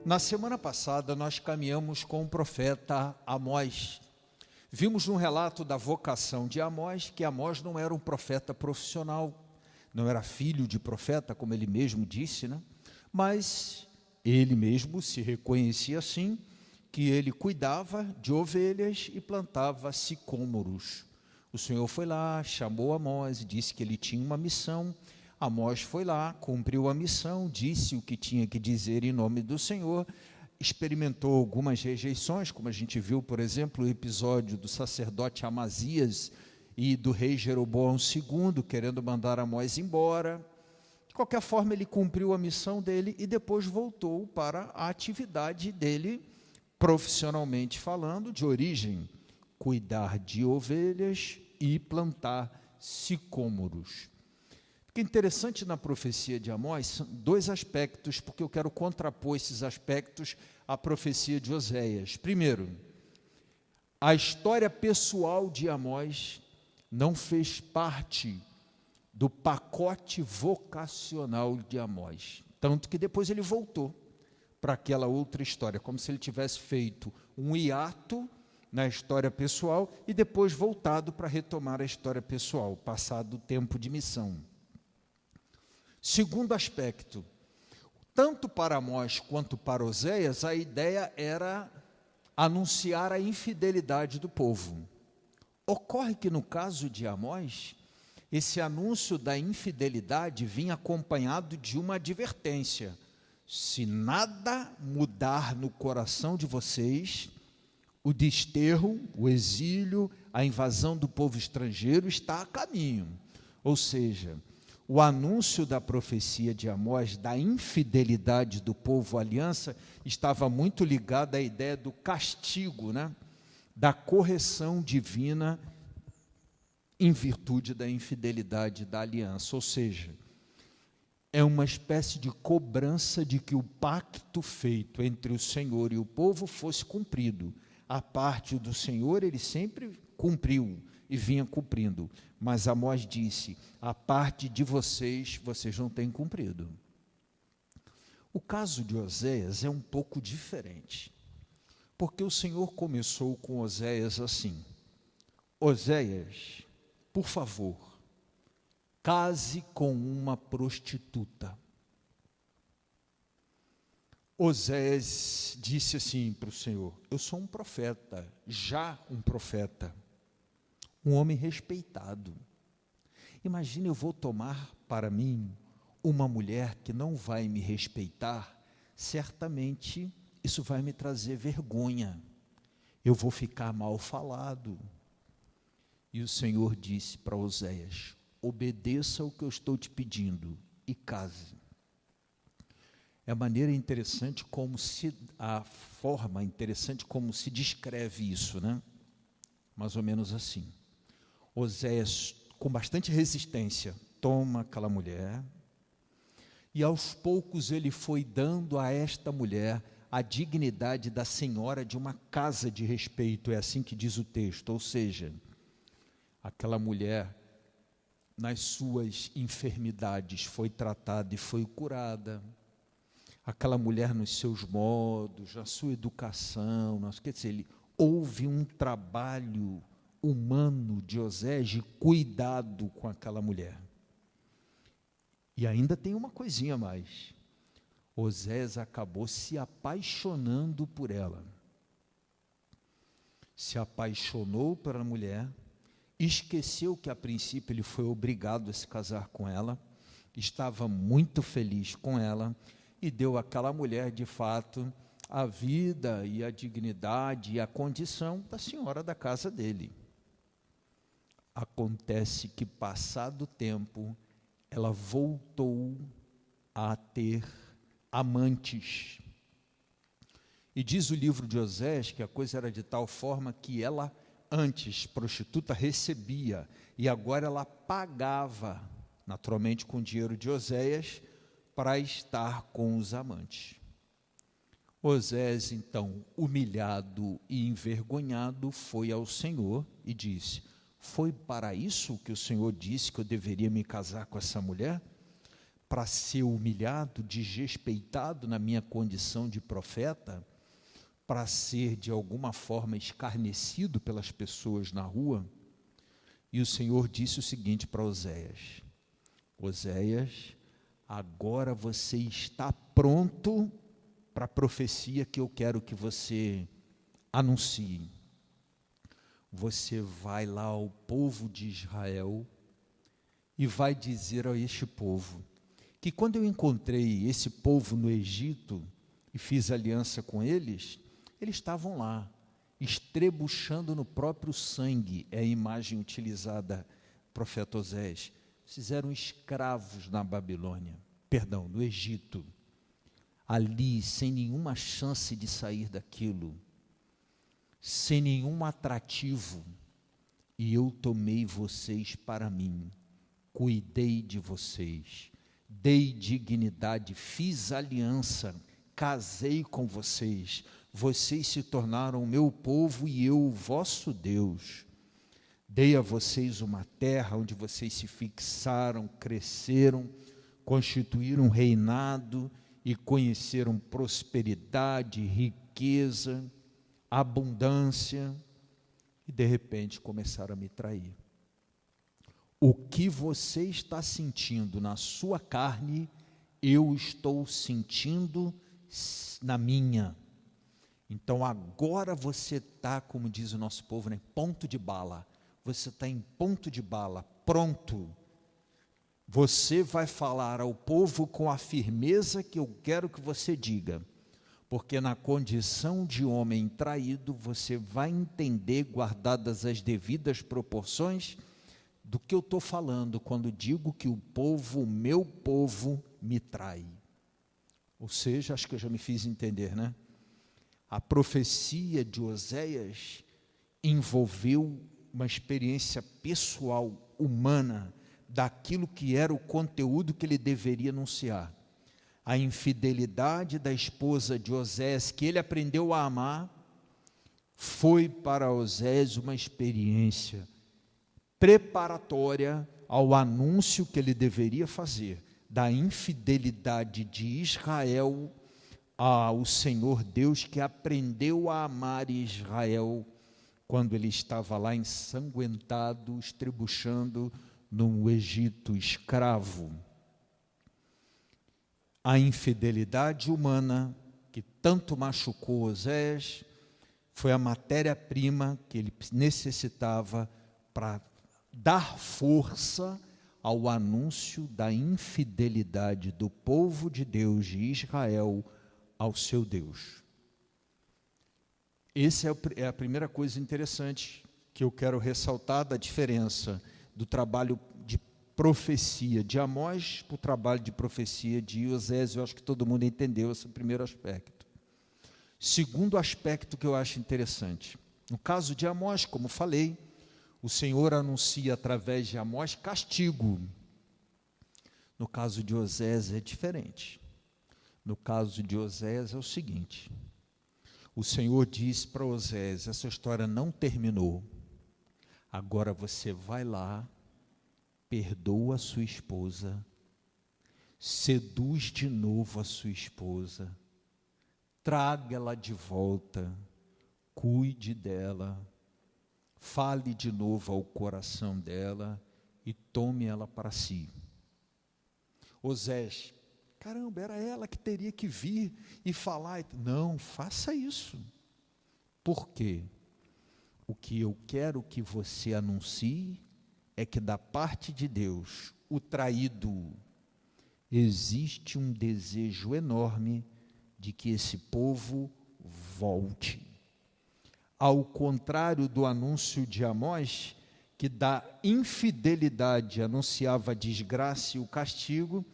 Na semana passada, nós caminhamos com o profeta Amós. Vimos no relato da vocação de Amós, que Amós não era um profeta profissional, não era filho de profeta, como ele mesmo disse, né? Mas ele mesmo se reconhecia assim, que ele cuidava de ovelhas e plantava sicômoros. O Senhor foi lá, chamou Amós e disse que ele tinha uma missão. Amós foi lá, cumpriu a missão, disse o que tinha que dizer em nome do Senhor, experimentou algumas rejeições, como a gente viu, por exemplo, o episódio do sacerdote Amazias e do rei Jeroboão II, querendo mandar Amós embora. De qualquer forma, ele cumpriu a missão dele e depois voltou para a atividade dele, profissionalmente falando, de origem, cuidar de ovelhas e plantar sicômoros. O que é interessante na profecia de Amós são dois aspectos, porque eu quero contrapor esses aspectos à profecia de Oséias. Primeiro, a história pessoal de Amós não fez parte do pacote vocacional de Amós, tanto que depois ele voltou para aquela outra história, como se ele tivesse feito um hiato na história pessoal e depois voltado para retomar a história pessoal, passado o tempo de missão. Segundo aspecto, tanto para Amós quanto para Oséias, a ideia era anunciar a infidelidade do povo. Ocorre que no caso de Amós, esse anúncio da infidelidade vinha acompanhado de uma advertência: se nada mudar no coração de vocês, o desterro, o exílio, a invasão do povo estrangeiro está a caminho. Ou seja, o anúncio da profecia de Amós, da infidelidade do povo à aliança, estava muito ligado à ideia do castigo, né? Da correção divina em virtude da infidelidade da aliança. Ou seja, é uma espécie de cobrança de que o pacto feito entre o Senhor e o povo fosse cumprido. A parte do Senhor ele sempre cumpriu e vinha cumprindo, mas Amós disse: a parte de vocês, vocês não têm cumprido. O caso de Oséias é um pouco diferente, porque o Senhor começou com Oséias assim: Oséias, por favor, case com uma prostituta. Oséias disse assim para o Senhor: eu sou um profeta, já um profeta, um homem respeitado. Imagina, eu vou tomar para mim uma mulher que não vai me respeitar, certamente isso vai me trazer vergonha, eu vou ficar mal falado. E o Senhor disse para Oséias: obedeça o que eu estou te pedindo e case. É a maneira interessante como se, a forma interessante como se descreve isso, né? Mais ou menos assim. Oséias, com bastante resistência, toma aquela mulher e aos poucos ele foi dando a esta mulher a dignidade da senhora de uma casa de respeito, é assim que diz o texto. Ou seja, aquela mulher nas suas enfermidades foi tratada e foi curada. Aquela mulher nos seus modos, na sua educação, quer dizer, houve um trabalho humano de Oséias de cuidado com aquela mulher. E ainda tem uma coisinha a mais: Oséias acabou se apaixonando por ela. Se apaixonou pela mulher, esqueceu que a princípio ele foi obrigado a se casar com ela, estava muito feliz com ela e deu àquela mulher, de fato, a vida e a dignidade e a condição da senhora da casa dele. Acontece que, passado o tempo, ela voltou a ter amantes. E diz o livro de Oséias que a coisa era de tal forma que ela, antes, prostituta, recebia, e agora ela pagava, naturalmente com o dinheiro de Oséias, para estar com os amantes. Oséias, então, humilhado e envergonhado, foi ao Senhor e disse: foi para isso que o Senhor disse que eu deveria me casar com essa mulher? para ser humilhado, desrespeitado na minha condição de profeta, para ser de alguma forma escarnecido pelas pessoas na rua. E o Senhor disse o seguinte para Oséias: Oséias, agora você está pronto para a profecia que eu quero que você anuncie. Você vai lá ao povo de Israel e vai dizer a este povo que quando eu encontrei esse povo no Egito e fiz aliança com eles, eles estavam lá, estrebuchando no próprio sangue, é a imagem utilizada, profeta Oséias. Vocês eram escravos na Babilônia, no Egito, ali sem nenhuma chance de sair daquilo, sem nenhum atrativo, e eu tomei vocês para mim, cuidei de vocês, dei dignidade, fiz aliança, casei com vocês, vocês se tornaram meu povo e eu o vosso Deus. Dei a vocês uma terra onde vocês se fixaram, cresceram, constituíram um reinado e conheceram prosperidade, riqueza, abundância, e de repente começaram a me trair. O que você está sentindo na sua carne, eu estou sentindo na minha. Então agora você está, como diz o nosso povo, né, ponto de bala. Você está em ponto de bala, pronto. Você vai falar ao povo com a firmeza que eu quero que você diga, porque na condição de homem traído, você vai entender, guardadas as devidas proporções, do que eu estou falando, quando digo que o povo, o meu povo, me trai. Ou seja, acho que eu já me fiz entender, né? A profecia de Oséias envolveu uma experiência pessoal, humana, daquilo que era o conteúdo que ele deveria anunciar. A infidelidade da esposa de Oséias, que ele aprendeu a amar, foi para Oséias uma experiência preparatória ao anúncio que ele deveria fazer, da infidelidade de Israel ao Senhor Deus, que aprendeu a amar Israel, quando ele estava lá ensanguentado, estrebuchando no Egito, escravo. A infidelidade humana, que tanto machucou Oséias, foi a matéria-prima que ele necessitava para dar força ao anúncio da infidelidade do povo de Deus, de Israel, ao seu Deus. Essa é a primeira coisa interessante que eu quero ressaltar da diferença do trabalho de profecia de Amós para o trabalho de profecia de Oséias. Eu acho que todo mundo entendeu esse primeiro aspecto. Segundo aspecto que eu acho interessante, no caso de Amós, como falei, o Senhor anuncia através de Amós castigo. No caso de Oséias é diferente. No caso de Oséias é o seguinte: o Senhor diz para Oséias, essa história não terminou, agora você vai lá, perdoa a sua esposa, seduz de novo a sua esposa, traga ela de volta, cuide dela, fale de novo ao coração dela e tome ela para si. Oséias, caramba, era ela que teria que vir e falar. Não, faça isso. Por quê? O que eu quero que você anuncie é que da parte de Deus, o traído, existe um desejo enorme de que esse povo volte. Ao contrário do anúncio de Amós, que da infidelidade anunciava a desgraça e o castigo,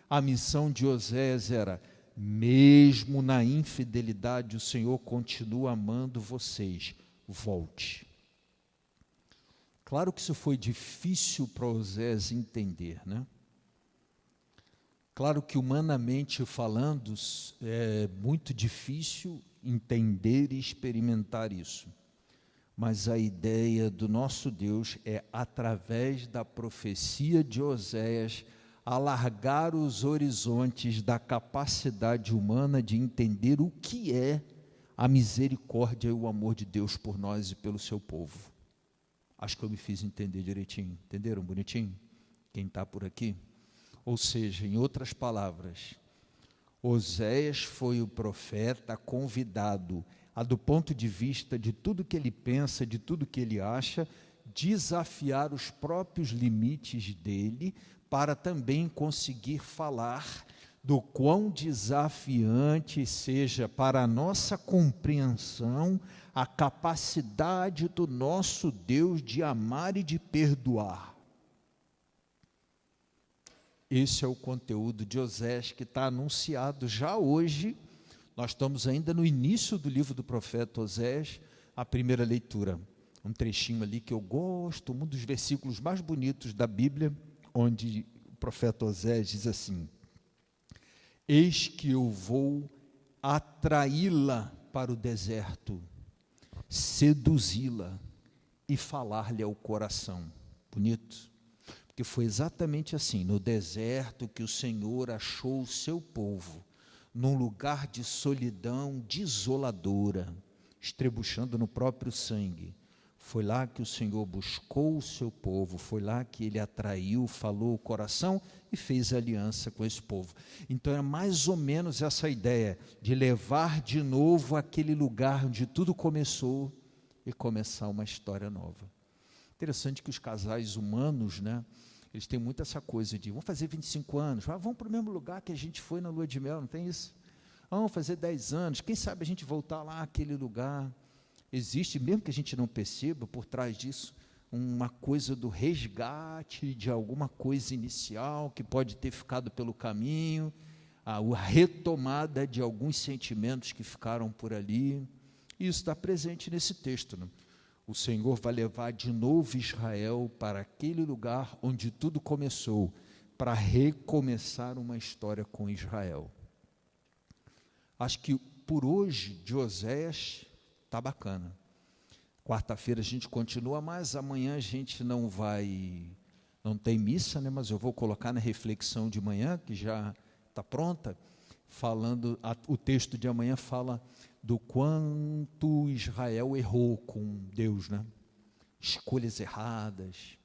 a missão de Oséias era: mesmo na infidelidade, o Senhor continua amando vocês, volte. Claro que isso foi difícil para Oséias entender, né? Claro que humanamente falando, é muito difícil entender e experimentar isso. Mas a ideia do nosso Deus é, através da profecia de Oséias, alargar os horizontes da capacidade humana de entender o que é a misericórdia e o amor de Deus por nós e pelo seu povo. Acho que eu me fiz entender direitinho. Entenderam bonitinho? Quem está por aqui? Ou seja, em outras palavras, Oséias foi o profeta convidado a, do ponto de vista de tudo que ele pensa, de tudo que ele acha, desafiar os próprios limites dele, para também conseguir falar do quão desafiante seja para a nossa compreensão a capacidade do nosso Deus de amar e de perdoar. Esse é o conteúdo de Oséias que está anunciado já hoje. Nós estamos ainda no início do livro do profeta Oséias, a primeira leitura. Um trechinho ali que eu gosto, um dos versículos mais bonitos da Bíblia, onde o profeta Oséias diz assim: eis que eu vou atraí-la para o deserto, seduzi-la e falar-lhe ao coração. Bonito. Porque foi exatamente assim, no deserto que o Senhor achou o seu povo, num lugar de solidão desoladora, estrebuchando no próprio sangue. Foi lá que o Senhor buscou o seu povo, foi lá que ele atraiu, falou o coração e fez aliança com esse povo. Então é mais ou menos essa ideia de levar de novo aquele lugar onde tudo começou e começar uma história nova. Interessante que os casais humanos, né, eles têm muito essa coisa de, vamos fazer 25 anos, vamos para o mesmo lugar que a gente foi na lua de mel, não tem isso? Vamos fazer 10 anos, quem sabe a gente voltar lá àquele lugar. Existe, mesmo que a gente não perceba, por trás disso, uma coisa do resgate de alguma coisa inicial que pode ter ficado pelo caminho, a retomada de alguns sentimentos que ficaram por ali. Isso está presente nesse texto, né? O Senhor vai levar de novo Israel para aquele lugar onde tudo começou, para recomeçar uma história com Israel. Acho que por hoje, de Oséias, está bacana. Quarta-feira a gente continua, mas amanhã a gente não tem missa, né? Mas eu vou colocar na reflexão de manhã, que já está pronta, o texto de amanhã fala do quanto Israel errou com Deus, né? Escolhas erradas,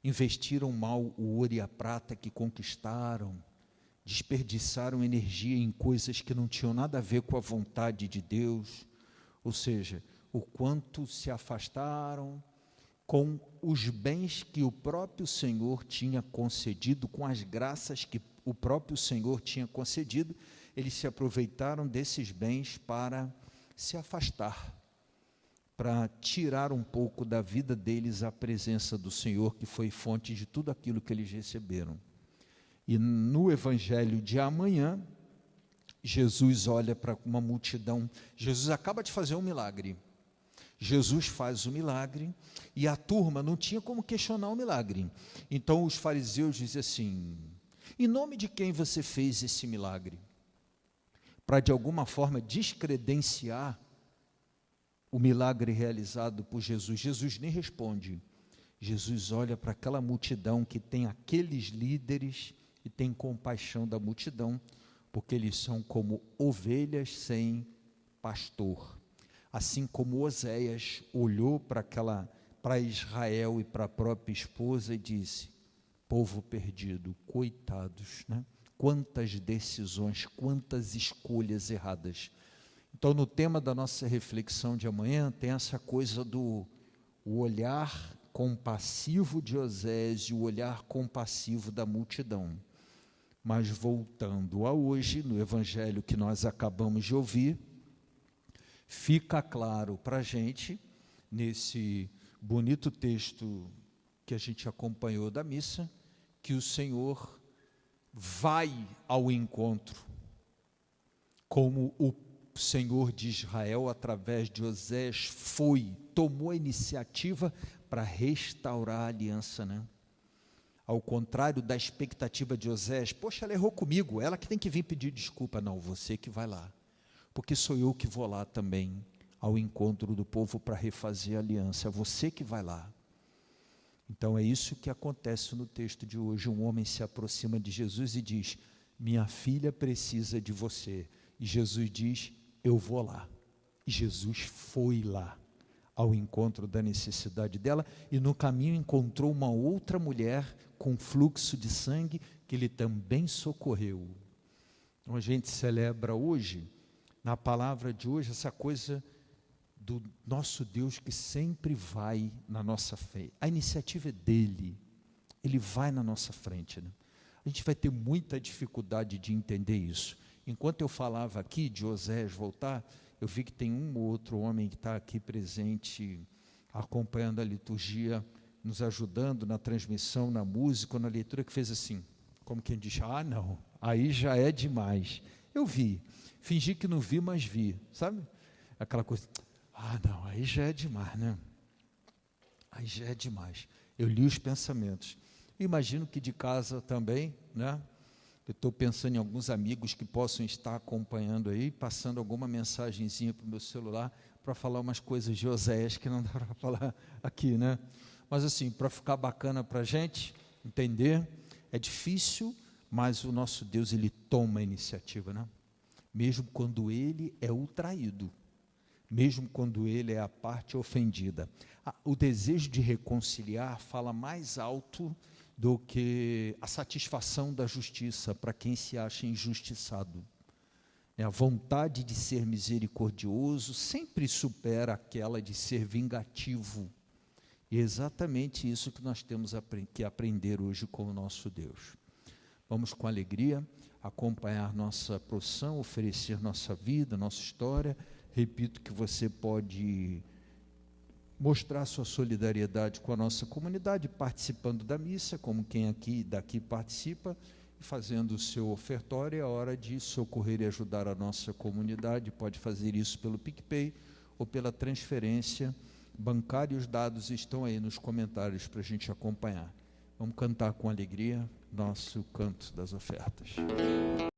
investiram mal o ouro e a prata que conquistaram, desperdiçaram energia em coisas que não tinham nada a ver com a vontade de Deus, ou seja, o quanto se afastaram com os bens que o próprio Senhor tinha concedido, com as graças que o próprio Senhor tinha concedido. Eles se aproveitaram desses bens para se afastar, para tirar um pouco da vida deles a presença do Senhor, que foi fonte de tudo aquilo que eles receberam. E no evangelho de amanhã, Jesus olha para uma multidão. Jesus acaba de fazer um milagre. Jesus faz o milagre e a turma não tinha como questionar o milagre. Então os fariseus dizem assim: em nome de quem você fez esse milagre? Para de alguma forma descredenciar o milagre realizado por Jesus. Jesus nem responde. Jesus olha para aquela multidão que tem aqueles líderes e tem compaixão da multidão, porque eles são como ovelhas sem pastor. Assim como Oséias olhou para Israel e para a própria esposa e disse: povo perdido, coitados, né? Quantas decisões, quantas escolhas erradas. Então, no tema da nossa reflexão de amanhã, tem essa coisa do olhar compassivo de Oséias e o olhar compassivo da multidão. Mas voltando a hoje, no evangelho que nós acabamos de ouvir, fica claro para a gente, nesse bonito texto que a gente acompanhou da missa, que o Senhor vai ao encontro, como o Senhor de Israel, através de Oséias, tomou a iniciativa para restaurar a aliança, né? Ao contrário da expectativa de Oséias: poxa, ela errou comigo, ela que tem que vir pedir desculpa. Não, você que vai lá, porque sou eu que vou lá também, ao encontro do povo para refazer a aliança, é você que vai lá. Então é isso que acontece no texto de hoje. Um homem se aproxima de Jesus e diz: minha filha precisa de você. E Jesus diz: eu vou lá. E Jesus foi lá, ao encontro da necessidade dela, e no caminho encontrou uma outra mulher com fluxo de sangue, que ele também socorreu. Então a gente celebra hoje, na palavra de hoje, essa coisa do nosso Deus que sempre vai na nossa frente. A iniciativa é dele, ele vai na nossa frente, né? A gente vai ter muita dificuldade de entender isso. Enquanto eu falava aqui de Osés voltar, eu vi que tem um ou outro homem que está aqui presente, acompanhando a liturgia, nos ajudando na transmissão, na música, na leitura, que fez assim, como quem diz: ah, não, aí já é demais. Eu vi, fingi que não vi, mas vi, sabe? Aquela coisa, ah, não, aí já é demais, né? Aí já é demais. Eu li os pensamentos. Imagino que de casa também, né? Eu estou pensando em alguns amigos que possam estar acompanhando aí, passando alguma mensagenzinha para o meu celular, para falar umas coisas de Oséias que não dá para falar aqui, né? Mas assim, para ficar bacana para a gente entender, é difícil, mas o nosso Deus, ele toma a iniciativa, né? Mesmo quando ele é o traído, mesmo quando ele é a parte ofendida. O desejo de reconciliar fala mais alto do que a satisfação da justiça para quem se acha injustiçado. A vontade de ser misericordioso sempre supera aquela de ser vingativo. E é exatamente isso que nós temos que aprender hoje com o nosso Deus. Vamos com alegria acompanhar nossa procissão, oferecer nossa vida, nossa história. Repito que você pode mostrar sua solidariedade com a nossa comunidade, participando da missa, como quem daqui participa, e fazendo o seu ofertório. É hora de socorrer e ajudar a nossa comunidade. Pode fazer isso pelo PicPay ou pela transferência bancária. Os dados estão aí nos comentários para a gente acompanhar. Vamos cantar com alegria nosso canto das ofertas.